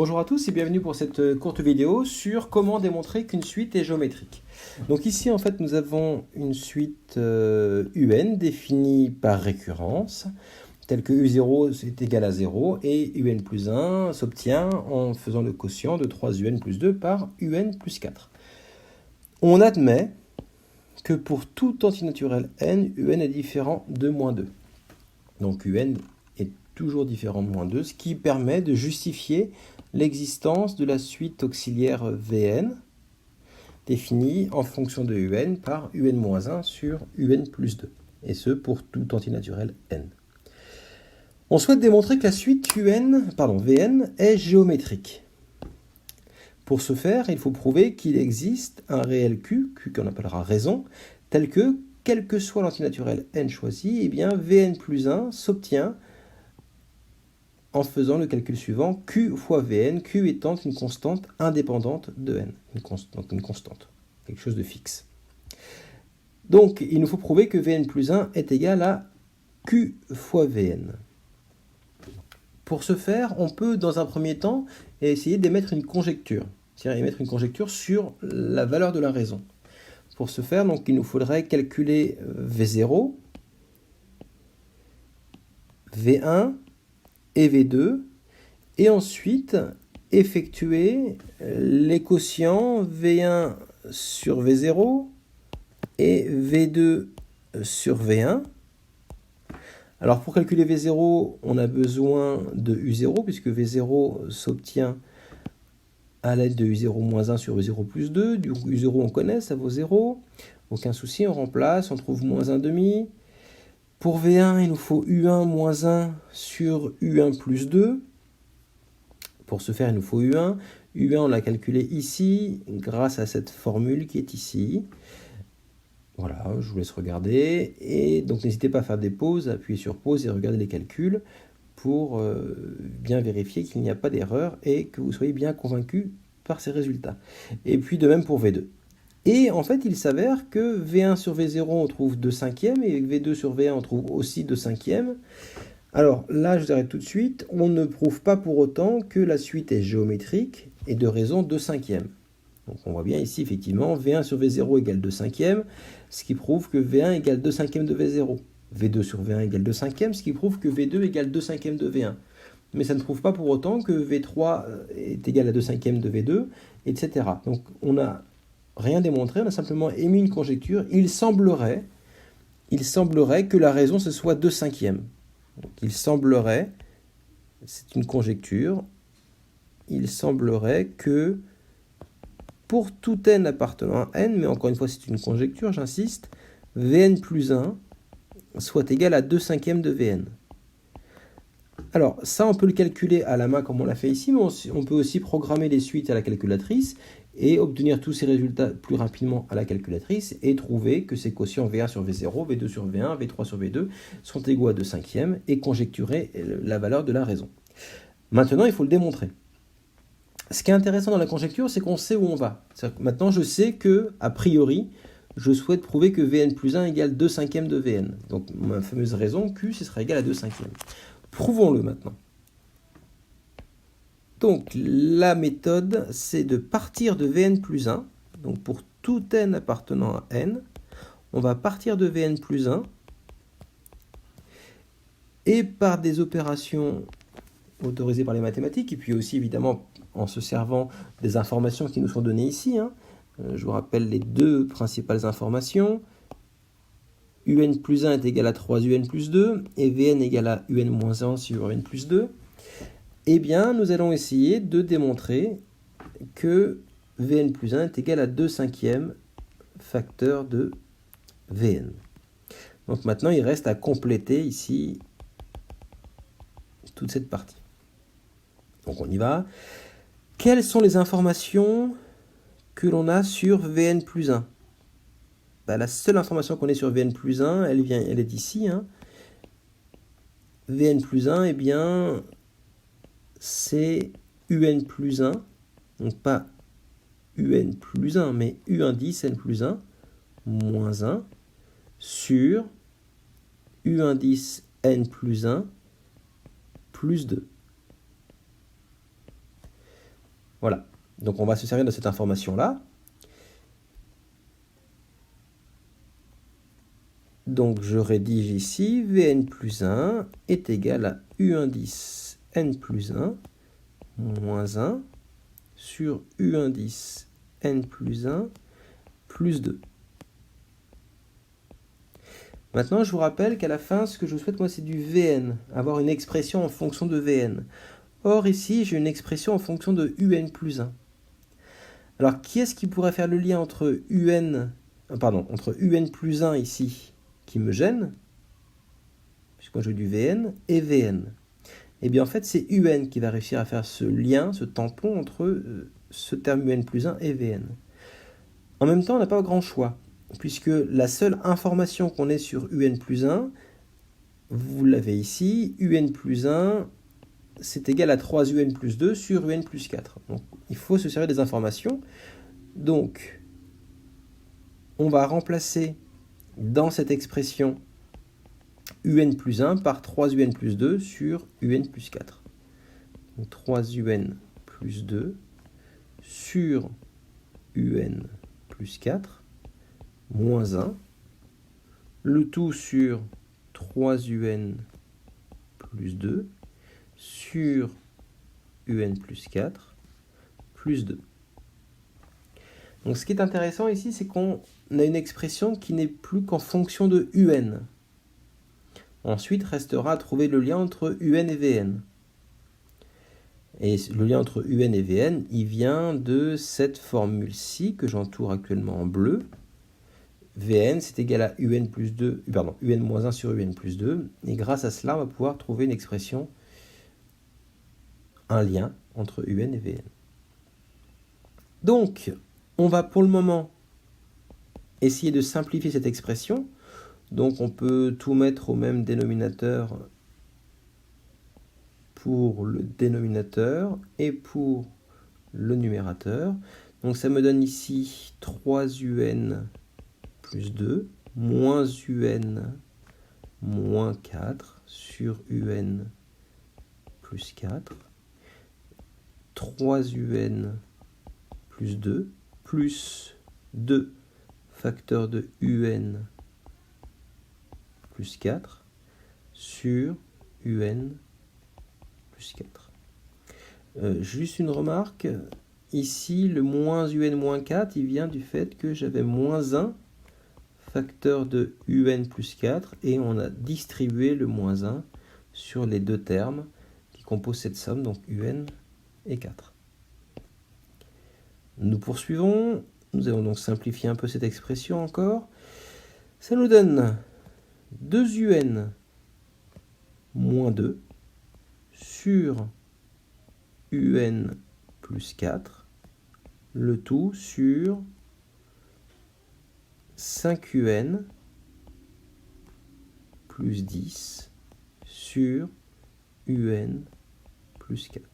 Bonjour à tous et bienvenue pour cette courte vidéo sur comment démontrer qu'une suite est géométrique. Donc ici en fait nous avons une suite UN définie par récurrence, telle que U0 est égal à 0 et UN plus 1 s'obtient en faisant le quotient de 3UN plus 2 par UN plus 4. On admet que pour tout antinaturel n, UN est différent de moins 2. Donc UN est toujours différent de moins 2, ce qui permet de justifier l'existence de la suite auxiliaire Vn, définie en fonction de Un par Un-1 sur Un plus 2, et ce pour tout antinaturel n. On souhaite démontrer que la suite Vn est géométrique. Pour ce faire, il faut prouver qu'il existe un réel Q qu'on appellera raison, tel que, quel que soit l'antinaturel n choisi, eh bien Vn plus 1 s'obtient en faisant le calcul suivant, Q fois Vn, Q étant une constante indépendante de n, une constante, quelque chose de fixe. Donc, il nous faut prouver que Vn plus 1 est égal à Q fois Vn. Pour ce faire, on peut, dans un premier temps, essayer d'émettre une conjecture, c'est-à-dire émettre une conjecture sur la valeur de la raison. Pour ce faire, donc, il nous faudrait calculer V0, V1, et V2, et ensuite effectuer les quotients V1 sur V0 et V2 sur V1. Alors pour calculer V0, on a besoin de U0, puisque V0 s'obtient à l'aide de U0-1 sur U0 plus 2. Du coup, U0 on connaît, ça vaut 0. Aucun souci, on remplace, on trouve moins 1,5. Pour V1, il nous faut U1 moins 1 sur U1 plus 2. Pour ce faire, il nous faut U1. U1, on l'a calculé ici, grâce à cette formule qui est ici. Voilà, je vous laisse regarder. Et donc, n'hésitez pas à faire des pauses, appuyer sur pause et regarder les calculs pour bien vérifier qu'il n'y a pas d'erreur et que vous soyez bien convaincu par ces résultats. Et puis, de même pour V2. Et en fait, il s'avère que V1 sur V0, on trouve 2/5, et V2 sur V1, on trouve aussi 2/5. Alors là, je vous arrête tout de suite. On ne prouve pas pour autant que la suite est géométrique et de raison 2/5. Donc on voit bien ici, effectivement, V1 sur V0 égale 2/5, ce qui prouve que V1 égale 2/5 de V0. V2 sur V1 égale 2/5, ce qui prouve que V2 égale 2/5 de V1. Mais ça ne prouve pas pour autant que V3 est égal à 2/5 de V2, etc. Donc on n'a rien démontré, on a simplement émis une conjecture. Il semblerait que la raison ce soit 2/5. Donc il semblerait, c'est une conjecture, il semblerait que pour tout n appartenant à n, mais encore une fois c'est une conjecture, j'insiste, Vn plus 1 soit égal à 2/5 de Vn. Alors ça on peut le calculer à la main comme on l'a fait ici, mais on peut aussi programmer les suites à la calculatrice et obtenir tous ces résultats plus rapidement à la calculatrice et trouver que ces quotients V1 sur V0, V2 sur V1, V3 sur V2 sont égaux à 2/5 et conjecturer la valeur de la raison. Maintenant, il faut le démontrer. Ce qui est intéressant dans la conjecture, c'est qu'on sait où on va. Maintenant, je sais que, a priori, je souhaite prouver que Vn plus 1 égale 2/5 de Vn. Donc, ma fameuse raison, Q, ce sera égal à 2/5. Prouvons-le maintenant. Donc, la méthode, c'est de partir de Vn plus 1. Donc, pour tout n appartenant à n, on va partir de Vn plus 1. Et par des opérations autorisées par les mathématiques, et puis aussi, évidemment, en se servant des informations qui nous sont données ici. Je vous rappelle les deux principales informations. Un plus 1 est égal à 3Un plus 2, et Vn égale à Un moins 1 sur Un plus 2. Eh bien, nous allons essayer de démontrer que Vn plus 1 est égal à 2/5 facteur de Vn. Donc maintenant, il reste à compléter ici toute cette partie. Donc on y va. Quelles sont les informations que l'on a sur Vn plus 1 ? La seule information qu'on ait sur Vn plus 1, elle est d'ici. Vn plus 1, eh bien, c'est Un plus 1, donc pas Un plus 1, mais U indice N plus 1, moins 1, sur U indice N plus 1, plus 2. Voilà. Donc on va se servir de cette information-là. Donc je rédige ici Vn plus 1 est égal à U indice N plus 1 moins 1 sur U indice N plus 1 plus 2. Maintenant, je vous rappelle qu'à la fin, ce que je souhaite, moi, c'est du Vn, avoir une expression en fonction de Vn. Or, ici, j'ai une expression en fonction de Un plus 1. Alors, qui est-ce qui pourrait faire le lien entre entre Un plus 1 ici, qui me gêne, puisque moi, j'ai du Vn, et Vn? Eh bien, en fait, c'est Un qui va réussir à faire ce lien, ce tampon entre ce terme Un plus 1 et Vn. En même temps, on n'a pas grand choix, puisque la seule information qu'on ait sur Un plus 1, vous l'avez ici, Un plus 1, c'est égal à 3Un plus 2 sur Un plus 4. Donc, il faut se servir des informations. Donc, on va remplacer dans cette expression Un plus 1 par 3Un plus 2 sur Un plus 4. Donc, 3Un plus 2 sur Un plus 4 moins 1, le tout sur 3Un plus 2 sur Un plus 4 plus 2. Donc ce qui est intéressant ici, c'est qu'on a une expression qui n'est plus qu'en fonction de Un. Ensuite, restera à trouver le lien entre Un et Vn. Et le lien entre Un et Vn, il vient de cette formule-ci que j'entoure actuellement en bleu. Vn, c'est égal à Un plus 2, Un moins 1 sur Un plus 2. Et grâce à cela, on va pouvoir trouver une expression, un lien entre Un et Vn. Donc, on va pour le moment essayer de simplifier cette expression. Donc, on peut tout mettre au même dénominateur pour le dénominateur et pour le numérateur. Donc, ça me donne ici 3Un plus 2 moins Un moins 4 sur Un plus 4. 3Un plus 2 plus 2 facteur de Un plus 4 sur Un plus 4. Juste une remarque, ici le moins Un moins 4, il vient du fait que j'avais moins 1 facteur de Un plus 4 et on a distribué le moins 1 sur les deux termes qui composent cette somme, donc Un et 4. Nous poursuivons, nous allons donc simplifier un peu cette expression encore. Ça nous donne 2Un moins 2 sur Un plus 4, le tout sur 5Un plus 10 sur Un plus 4.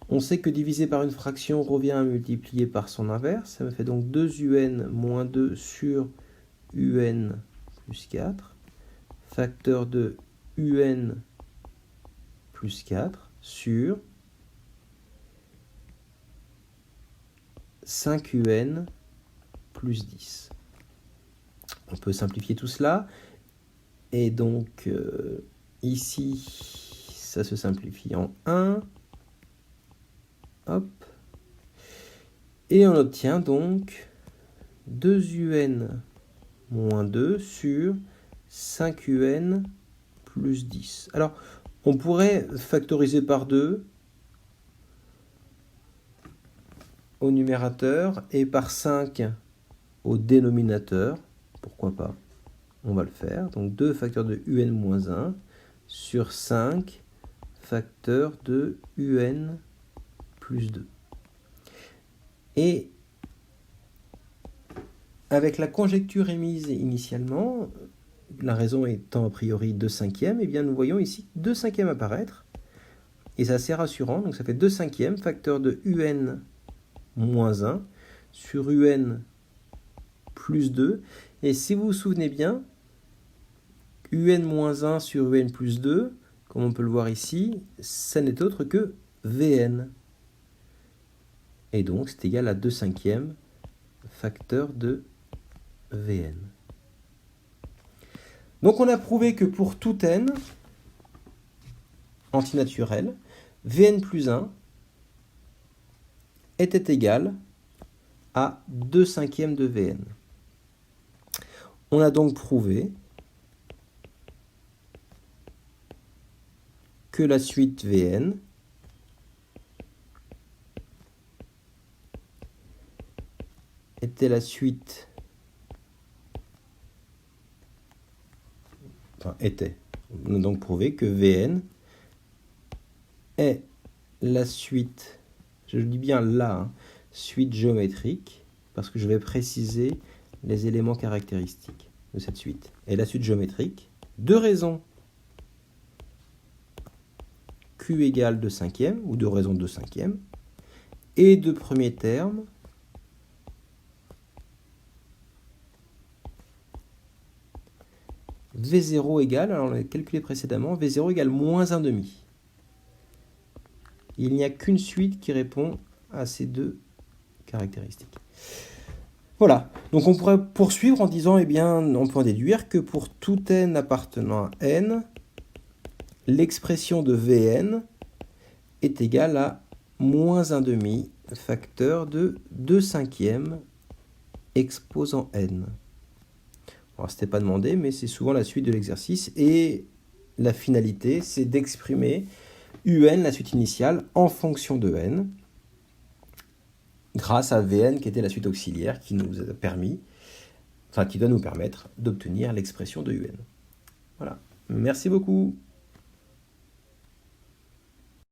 On sait que diviser par une fraction revient à multiplier par son inverse. Ça me fait donc 2Un moins 2 sur Un plus 4, facteur de Un plus 4 sur 5Un plus 10. On peut simplifier tout cela. Et donc, ici, ça se simplifie en 1. Hop. Et on obtient donc 2Un moins 2 sur 5Un plus 10. Alors, on pourrait factoriser par 2 au numérateur et par 5 au dénominateur. Pourquoi pas? On va le faire. Donc 2 facteur de Un moins 1 sur 5 facteur de Un plus 2. Et avec la conjecture émise initialement, la raison étant a priori 2/5, eh bien nous voyons ici 2/5 apparaître. Et c'est assez rassurant. Donc ça fait 2/5 facteur de Un moins 1 sur Un plus 2. Et si vous vous souvenez bien, Un moins 1 sur Un plus 2, comme on peut le voir ici, ça n'est autre que Vn. Et donc, c'est égal à 2/5 facteur de Vn. Donc, on a prouvé que pour tout n antinaturel, Vn plus 1 était égal à 2/5 de Vn. On a donc prouvé que la suite Vn était la suite, enfin était, on a donc prouvé que Vn est la suite, je dis bien la suite géométrique, parce que je vais préciser les éléments caractéristiques de cette suite. Et la suite géométrique, de raison Q égale 2/5, ou de raison 2/5, et de premier terme V0 égale, alors on l'a calculé précédemment, V0 égale moins 1/2. Il n'y a qu'une suite qui répond à ces deux caractéristiques. Voilà, donc on pourrait poursuivre en disant, eh bien, on peut en déduire que pour tout n appartenant à n, l'expression de Vn est égale à moins 1/2 facteur de 2/5 exposant n. Alors, c'était pas demandé, mais c'est souvent la suite de l'exercice. Et la finalité, c'est d'exprimer un, la suite initiale, en fonction de n, grâce à Vn qui était la suite auxiliaire qui nous a permis, enfin qui doit nous permettre d'obtenir l'expression de un. Voilà. Merci beaucoup.